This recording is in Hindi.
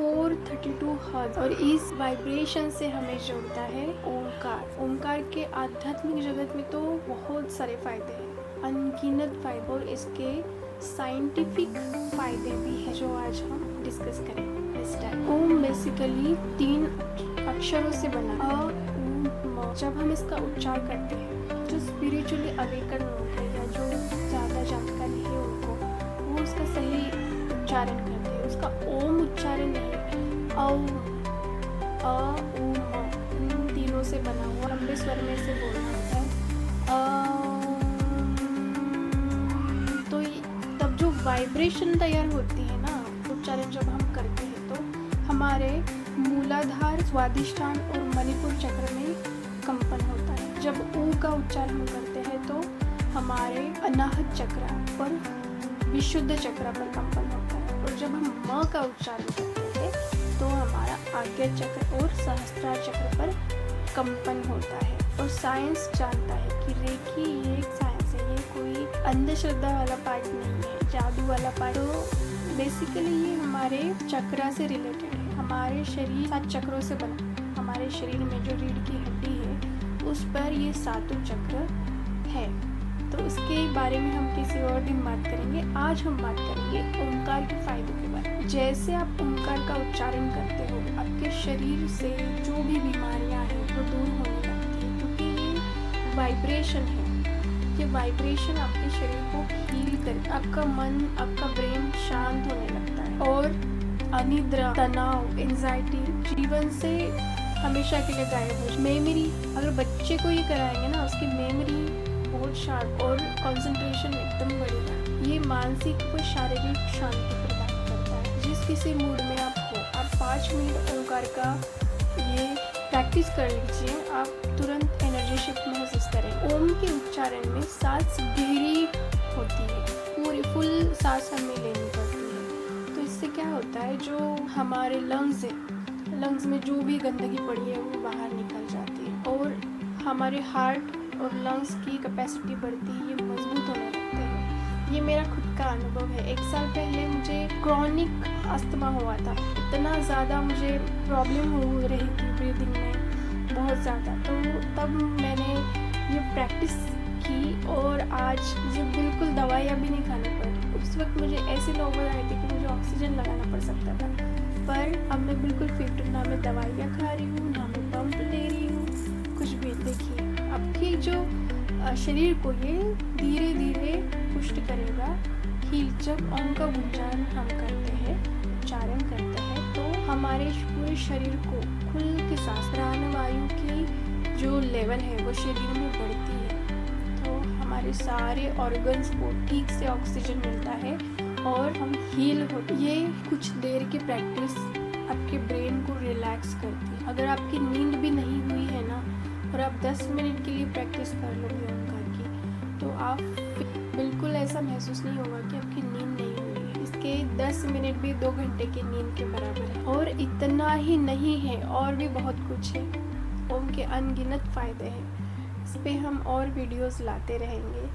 432 हर्ट्ज और इस वाइब्रेशन से हमें जोड़ता है ओमकार। ओमकार के आध्यात्मिक जगत में तो बहुत सारे फायदे हैं, अनगिनत फायदे, और इसके साइंटिफिक फायदे भी हैं जो आज हम डिस्कस करेंगे इस टाइम। ओम बेसिकली 3 अक्षरों से बना अ उ म। जब हम इसका उच्चार करते हैं, जो स्पिरिचुअली अवेकन लोग हैं या जो ज़्यादा जानकारी है उनको, वो उसका सही उच्चारण करते हैं। उसका ओम उच्चारण नहीं, अ उ म, इन तीनों से बना हुआ लंबे स्वर में से बोलना होता है। तो तब जो वाइब्रेशन तैयार होती है ना, उच्चारण जब हम करते हैं तो हमारे मूलाधार, स्वादिष्ठान और मणिपुर चक्र में कंपन होता है। जब ऊ का उच्चारण हम करते हैं तो हमारे अनाहत चक्र पर, विशुद्ध चक्र पर कंपन होता है, और जब हम म का उच्चारण करते हैं तो हमारा आज्ञा चक्र और सहस्त्रार चक्र पर कंपन होता है। और साइंस जानता है कि रेकी ये एक साइंस है, ये कोई अंधश्रद्धा वाला पार्ट नहीं है, जादू वाला पार्ट। तो बेसिकली ये हमारे चक्रा से रिलेटेड है। हमारे शरीर 7 चक्रों से बना, हमारे शरीर में जो रीढ़ की हड्डी है उस पर ये 7 चक्र है। तो उसके बारे में हम किसी और दिन बात करेंगे। आज हम बात करेंगे ओंकार के फायदों के बारे में। जैसे आप ओंकार का उच्चारण करते हो, आपके शरीर से जो भी बीमारियां हैं वो दूर होने लगती है, क्योंकि ये वाइब्रेशन है। ये वाइब्रेशन आपके शरीर को हील कर, आपका मन, आपका ब्रेन शांत होने लगता है, और अनिद्रा, तनाव, एंजाइटी जीवन से हमेशा के लिए गायब हो। मेमोरी, अगर बच्चे को ये कराएंगे ना, उसकी मेमोरी बहुत शार्प और कंसंट्रेशन एकदम बढ़ेगा। ये मानसिक व शारीरिक शांति प्रदान करता है। जिस किसी मूड में आप हो, आप 5 मिनट ओंकार का ये प्रैक्टिस कर लीजिए, आप तुरंत एनर्जी शिफ्ट महसूस करें। ओम के उच्चारण में सांस गहरी होती है, पूरी फुल सांस हमें लेनी पड़ती है। तो इससे क्या होता है, जो हमारे लंग्स है, लंग्स में जो भी गंदगी पड़ी है वो बाहर निकल जाती है, और हमारे हार्ट और लंग्स की कैपेसिटी बढ़ती है, ये मजबूत होने लगते हैं। ये मेरा खुद का अनुभव है। 1 साल पहले मुझे क्रॉनिक अस्थमा हुआ था, इतना ज़्यादा मुझे प्रॉब्लम हो रही थी ब्रीदिंग में, बहुत ज़्यादा। तो तब मैंने ये प्रैक्टिस की और आज मुझे बिल्कुल दवाइयाँ भी नहीं खानी पड़ी। उस वक्त मुझे ऐसी नौबत आई थी कि मुझे ऑक्सीजन लगाना पड़ सकता था, पर अब मैं बिल्कुल फिट हूँ। ना मैं दवाइयाँ खा रही हूँ, ना मैं पंप ले रही हूँ, कुछ भी। देखिए, आपके जो शरीर को ये धीरे धीरे पुष्ट करेगा, हील। जब ओम का उच्चारण हम करते हैं, उच्चारण करते हैं, तो हमारे पूरे शरीर को खुल के सांस, प्राणवायु की जो लेवल है वो शरीर में बढ़ती है, तो हमारे सारे ऑर्गन्स को ठीक से ऑक्सीजन मिलता है और हम हील होते। ये कुछ देर की प्रैक्टिस आपके ब्रेन को रिलैक्स करती है। अगर आपकी नींद भी नहीं हुई है ना, और आप 10 मिनट के लिए प्रैक्टिस कर लोगे ओंकार की, तो आप बिल्कुल ऐसा महसूस नहीं होगा कि आपकी नींद नहीं हुई है। इसके 10 मिनट भी 2 घंटे की नींद के बराबर है। और इतना ही नहीं है, और भी बहुत कुछ है। ओम के अनगिनत फायदे हैं। इस पे हम और वीडियोस लाते रहेंगे।